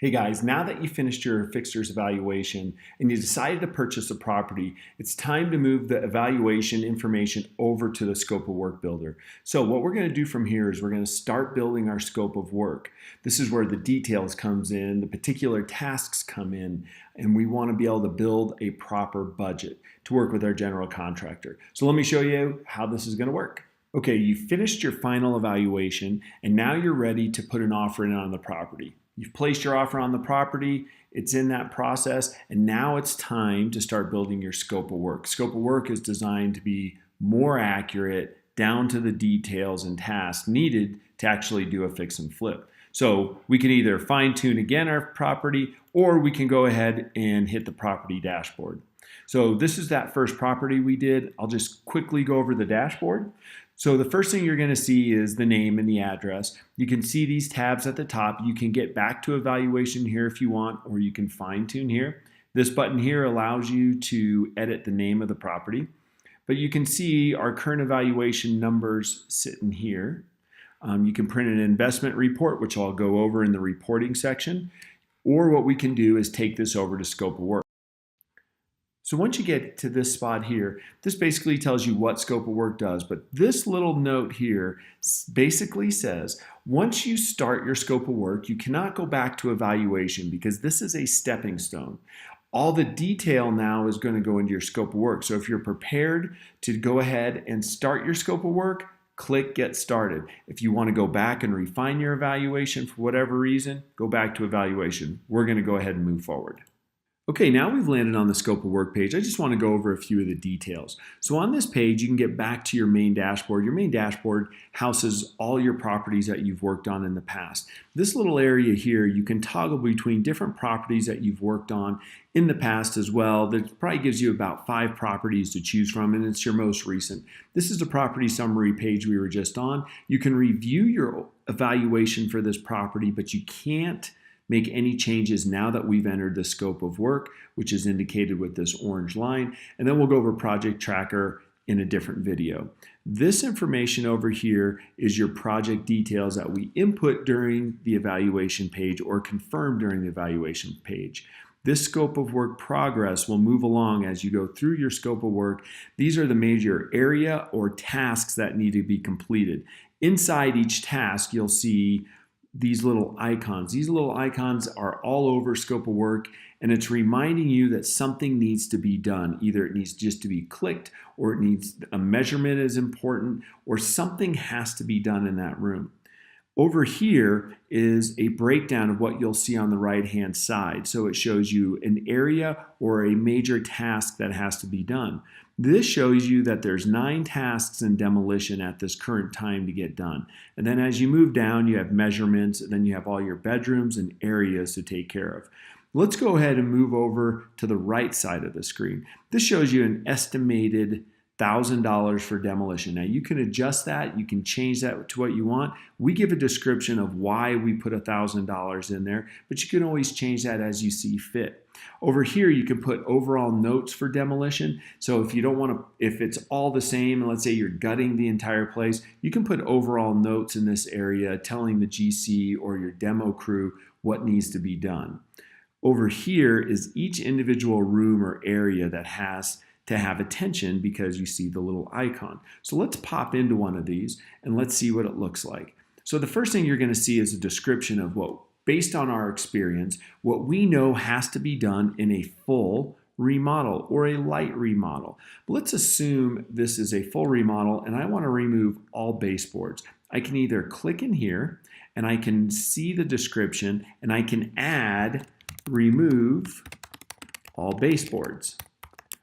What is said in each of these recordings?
Hey guys, now that you finished your fixtures evaluation and you decided to purchase a property, it's time to move the evaluation information over to the scope of work builder. So what we're going to do from here is we're going to start building our scope of work. This is where the details comes in, the particular tasks come in, and we want to be able to build a proper budget to work with our general contractor. So let me show you how this is going to work. Okay, you finished your final evaluation and now you're ready to put an offer in on the property. You've placed your offer on the property, it's in that process, and now it's time to start building your scope of work. Scope of work is designed to be more accurate, down to the details and tasks needed to actually do a fix and flip. So we can either fine tune again our property, or we can go ahead and hit the property dashboard. So this is that first property we did. I'll just quickly go over the dashboard. So the first thing you're going to see is the name and the address. You can see these tabs at the top. You can get back to evaluation here if you want, or you can fine tune here. This button here allows you to edit the name of the property. But you can see our current evaluation numbers sitting here. You can print an investment report, which I'll go over in the reporting section. Or what we can do is take this over to scope of work. So once you get to this spot here, this basically tells you what scope of work does, but this little note here basically says, once you start your scope of work, you cannot go back to evaluation because this is a stepping stone. All the detail now is going to go into your scope of work. So if you're prepared to go ahead and start your scope of work, click Get Started. If you want to go back and refine your evaluation for whatever reason, go back to evaluation. We're going to go ahead and move forward. Okay, now we've landed on the scope of work page. I just want to go over a few of the details. So on this page, you can get back to your main dashboard. Your main dashboard houses all your properties that you've worked on in the past. This little area here, you can toggle between different properties that you've worked on in the past as well. That probably gives you about 5 properties to choose from, and it's your most recent. This is the property summary page we were just on. You can review your evaluation for this property, but you can't make any changes now that we've entered the scope of work, which is indicated with this orange line. And then we'll go over Project Tracker in a different video. This information over here is your project details that we input during the evaluation page or confirm during the evaluation page. This scope of work progress will move along as you go through your scope of work. These are the major area or tasks that need to be completed. Inside each task, you'll see these little icons. These little icons are all over scope of work, and it's reminding you that something needs to be done. Either it needs just to be clicked, or it needs a measurement is important, or something has to be done in that room. Over here is a breakdown of what you'll see on the right-hand side. So it shows you an area or a major task that has to be done. This shows you that there's 9 tasks in demolition at this current time to get done. And then as you move down, you have measurements, and then you have all your bedrooms and areas to take care of. Let's go ahead and move over to the right side of the screen. This shows you an estimated $1,000 for demolition. Now you can adjust that, you can change that to what you want. We give a description of why we put $1,000 in there, but you can always change that as you see fit. Over here you can put overall notes for demolition. So if you don't want to, if it's all the same, and let's say you're gutting the entire place, you can put overall notes in this area telling the GC or your demo crew what needs to be done. Over here is each individual room or area that has to have attention because you see the little icon. So let's pop into one of these and let's see what it looks like. So the first thing you're going to see is a description of what, based on our experience, what we know has to be done in a full remodel or a light remodel. But let's assume this is a full remodel and I want to remove all baseboards. I can either click in here and I can see the description and I can add remove all baseboards.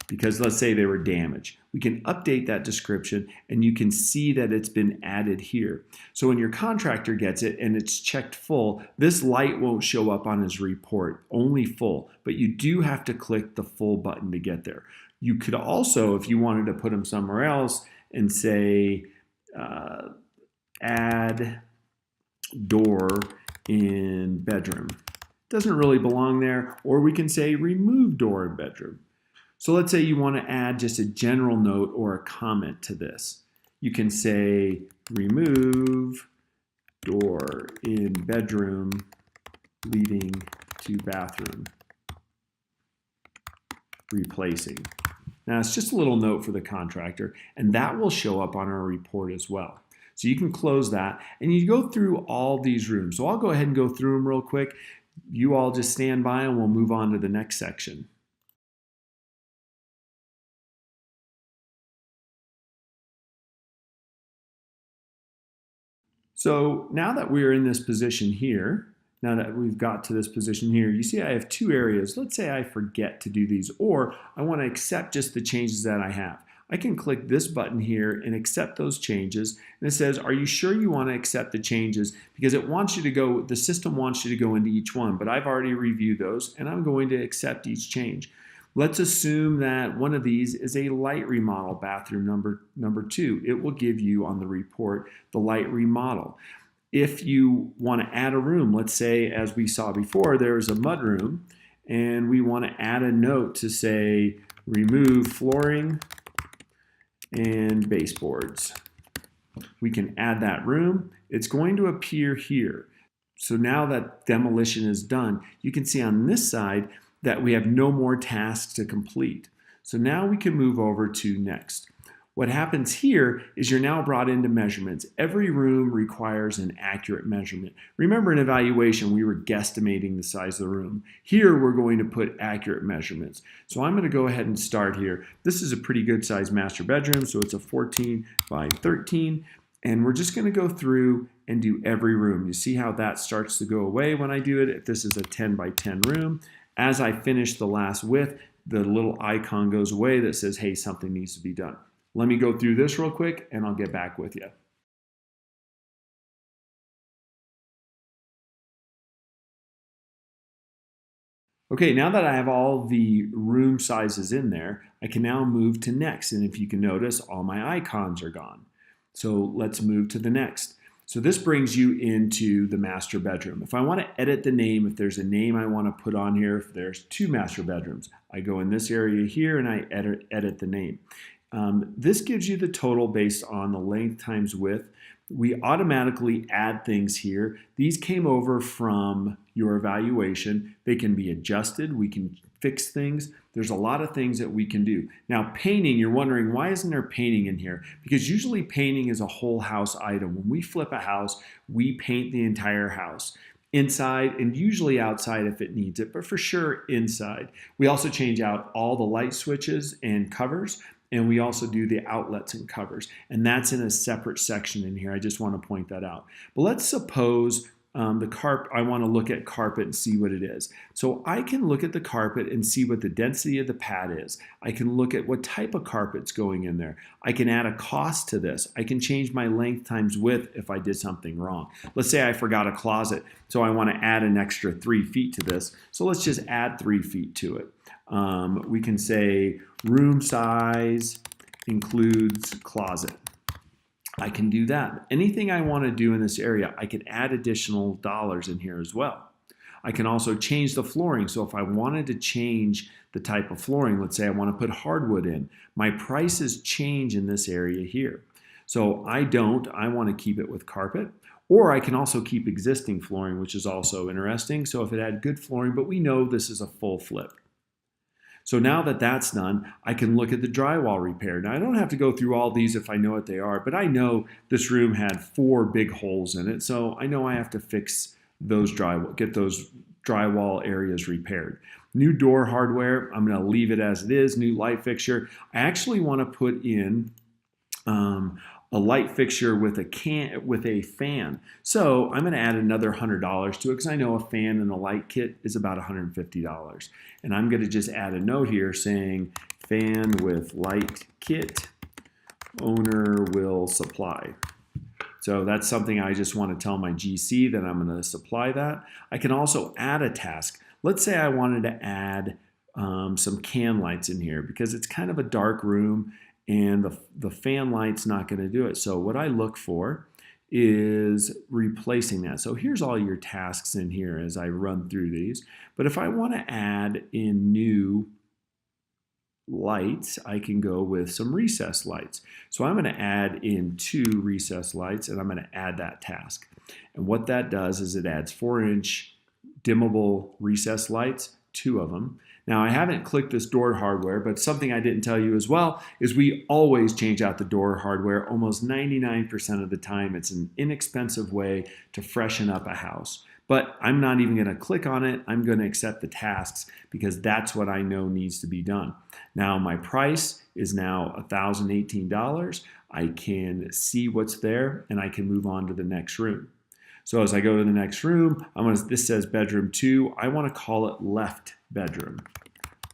Because let's say they were damaged. We can update that description and you can see that it's been added here. So when your contractor gets it and it's checked full, this light won't show up on his report, only full. But you do have to click the full button to get there. You could also, if you wanted to put them somewhere else and say, add door in bedroom. Doesn't really belong there. Or we can say remove door in bedroom. So let's say you want to add just a general note or a comment to this. You can say remove door in bedroom, leaving to bathroom replacing. Now it's just a little note for the contractor, and that will show up on our report as well. So you can close that, and you go through all these rooms. So I'll go ahead and go through them real quick. You all just stand by and we'll move on to the next section. So now that we're in this position here, now that we've got to this position here, you see I have two areas. Let's say I forget to do these, or I want to accept just the changes that I have. I can click this button here and accept those changes. And it says, are you sure you want to accept the changes? Because it wants you to go, the system wants you to go into each one, but I've already reviewed those and I'm going to accept each change. Let's assume that one of these is a light remodel, bathroom number 2. It will give you on the report the light remodel. If you want to add a room, let's say as we saw before, there's a mud room and we want to add a note to say remove flooring and baseboards. We can add that room. It's going to appear here. So now that demolition is done, you can see on this side that we have no more tasks to complete. So now we can move over to next. What happens here is you're now brought into measurements. Every room requires an accurate measurement. Remember in evaluation, we were guesstimating the size of the room. Here, we're going to put accurate measurements. So I'm going to go ahead and start here. This is a pretty good sized master bedroom, so it's a 14 by 13. And we're just going to go through and do every room. You see how that starts to go away when I do it. If this is a 10 by 10 room, as I finish the last width, the little icon goes away that says, hey, something needs to be done. Let me go through this real quick and I'll get back with you. Okay, now that I have all the room sizes in there, I can now move to next. And if you can notice, all my icons are gone. So let's move to the next. So this brings you into the master bedroom. If I want to edit the name, if there's a name I want to put on here, if there's 2 master bedrooms, I go in this area here and I edit the name. This gives you the total based on the length times width. We automatically add things here. These came over from your evaluation. They can be adjusted. We can fix things. There's a lot of things that we can do. Now painting, you're wondering why isn't there painting in here? Because usually painting is a whole house item. When we flip a house, we paint the entire house. Inside and usually outside if it needs it, but for sure inside. We also change out all the light switches and covers. And we also do the outlets and covers. And that's in a separate section in here. I just want to point that out. But let's suppose the carpet, I want to look at carpet and see what it is. So I can look at the carpet and see what the density of the pad is. I can look at what type of carpet's going in there. I can add a cost to this. I can change my length times width if I did something wrong. Let's say I forgot a closet, so I want to add an extra 3 feet to this. So let's just add 3 feet to it. We can say room size includes closet. I can do that. Anything I want to do in this area, I can add additional dollars in here as well. I can also change the flooring. So if I wanted to change the type of flooring, let's say I want to put hardwood in, my prices change in this area here. So I want to keep it with carpet. Or I can also keep existing flooring, which is also interesting. So if it had good flooring, but we know this is a full flip. So now that that's done, I can look at the drywall repair. Now I don't have to go through all these if I know what they are, but I know this room had 4 big holes in it, so I know I have to fix those drywall, get those drywall areas repaired. New door hardware, I'm going to leave it as it is. New light fixture. I actually want to put in a light fixture with a fan. So I'm going to add another $100 to it because I know a fan and a light kit is about $150. And I'm going to just add a note here saying fan with light kit, owner will supply. So that's something I just want to tell my GC that I'm going to supply that. I can also add a task. Let's say I wanted to add some can lights in here because it's kind of a dark room and the fan light's not going to do it. So what I look for is replacing that. So here's all your tasks in here as I run through these. But if I want to add in new lights, I can go with some recessed lights. So I'm going to add in 2 recessed lights and I'm going to add that task. And what that does is it adds 4-inch dimmable recessed lights, 2 of them. Now I haven't clicked this door hardware, but something I didn't tell you as well is we always change out the door hardware almost 99% of the time. It's an inexpensive way to freshen up a house. But I'm not even going to click on it. I'm going to accept the tasks because that's what I know needs to be done. Now my price is now $1,018. I can see what's there and I can move on to the next room. So as I go to the next room, this says bedroom 2. I want to call it left bedroom.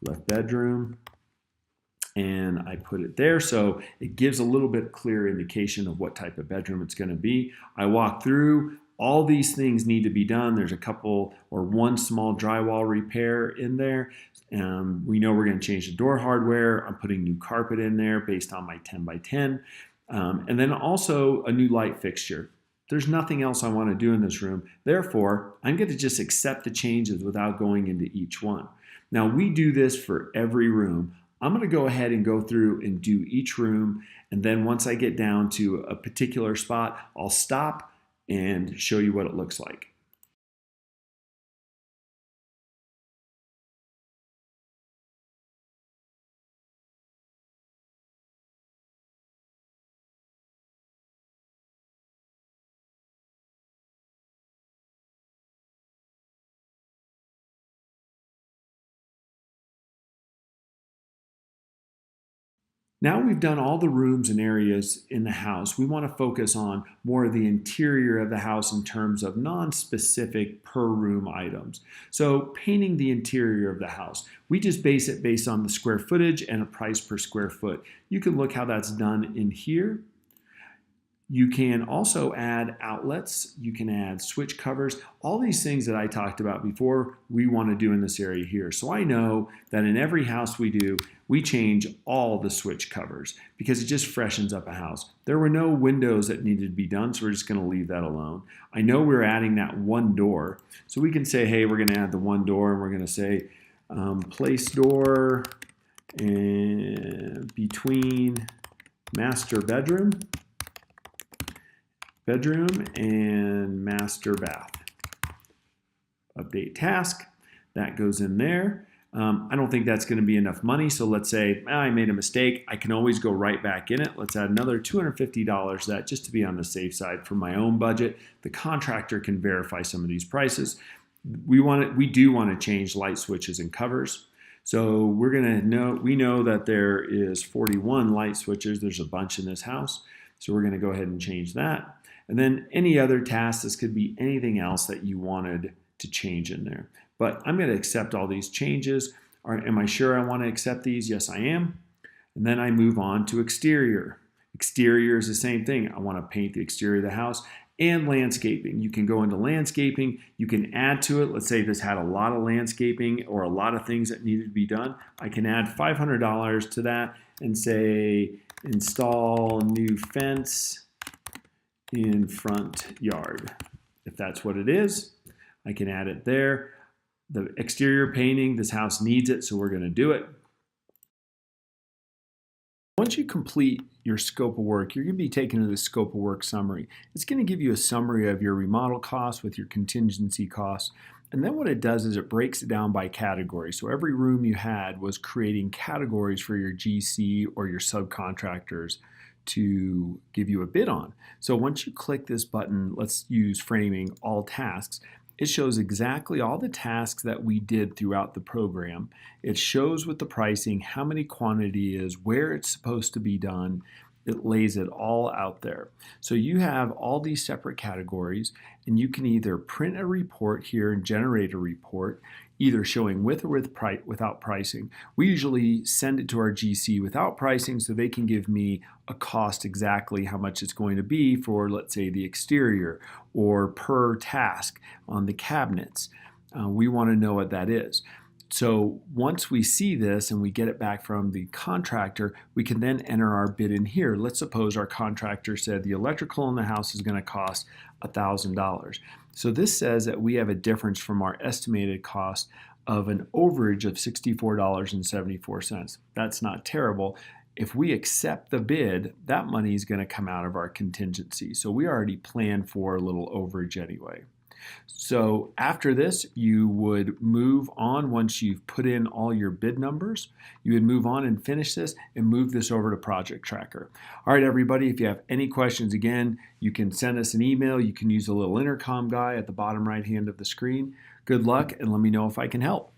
Left bedroom. And I put it there so it gives a little bit clearer indication of what type of bedroom it's going to be. I walk through. All these things need to be done. There's a couple or one small drywall repair in there. We know we're going to change the door hardware. I'm putting new carpet in there based on my 10 by 10. And then also a new light fixture. There's nothing else I want to do in this room. Therefore, I'm going to just accept the changes without going into each one. Now, we do this for every room. I'm going to go ahead and go through and do each room. And then once I get down to a particular spot, I'll stop and show you what it looks like. Now we've done all the rooms and areas in the house. We want to focus on more of the interior of the house in terms of non-specific per room items. So painting the interior of the house, we just base it based on the square footage and a price per square foot. You can look how that's done in here. You can also add outlets, you can add switch covers, all these things that I talked about before we want to do in this area here. So I know that in every house we do, we change all the switch covers because it just freshens up a house. There were no windows that needed to be done, so we're just going to leave that alone. I know we're adding that one door, so we can say, hey, we're going to add the one door, and we're going to say place door and between master bedroom and master bath. Update task, that goes in there. I don't think that's going to be enough money, so let's say I made a mistake. I can always go right back in it. Let's add another $250 to that just to be on the safe side for my own budget. The contractor can verify some of these prices. We do want to change light switches and covers. So we know that there is 41 light switches. There's a bunch in this house. So we're going to go ahead and change that. And then any other tasks, this could be anything else that you wanted to change in there. But I'm going to accept all these changes. Am I sure I want to accept these? Yes, I am. And then I move on to exterior. Exterior is the same thing. I want to paint the exterior of the house and landscaping. You can go into landscaping. You can add to it. Let's say this had a lot of landscaping or a lot of things that needed to be done. I can add $500 to that and say install new fence in front yard. If that's what it is, I can add it there. The exterior painting, this house needs it, so we're going to do it. Once you complete your scope of work, you're going to be taken to the scope of work summary. It's going to give you a summary of your remodel costs with your contingency costs. And then what it does is it breaks it down by category. So every room you had was creating categories for your GC or your subcontractors to give you a bid on. So once you click this button, let's use framing all tasks, it shows exactly all the tasks that we did throughout the program. It shows with the pricing how many quantity is, where it's supposed to be done. It lays it all out there. So you have all these separate categories, and you can either print a report here and generate a report, either showing with or without pricing. We usually send it to our GC without pricing so they can give me a cost exactly how much it's going to be for, let's say, the exterior or per task on the cabinets. We want to know what that is. So once we see this and we get it back from the contractor, we can then enter our bid in here. Let's suppose our contractor said the electrical in the house is going to cost $1,000. So this says that we have a difference from our estimated cost of an overage of $64.74. That's not terrible. If we accept the bid, that money is going to come out of our contingency. So we already planned for a little overage anyway. So after this, you would move on once you've put in all your bid numbers. You would move on and finish this and move this over to Project Tracker. All right, everybody, if you have any questions, again, you can send us an email. You can use the little intercom guy at the bottom right hand of the screen. Good luck, and let me know if I can help.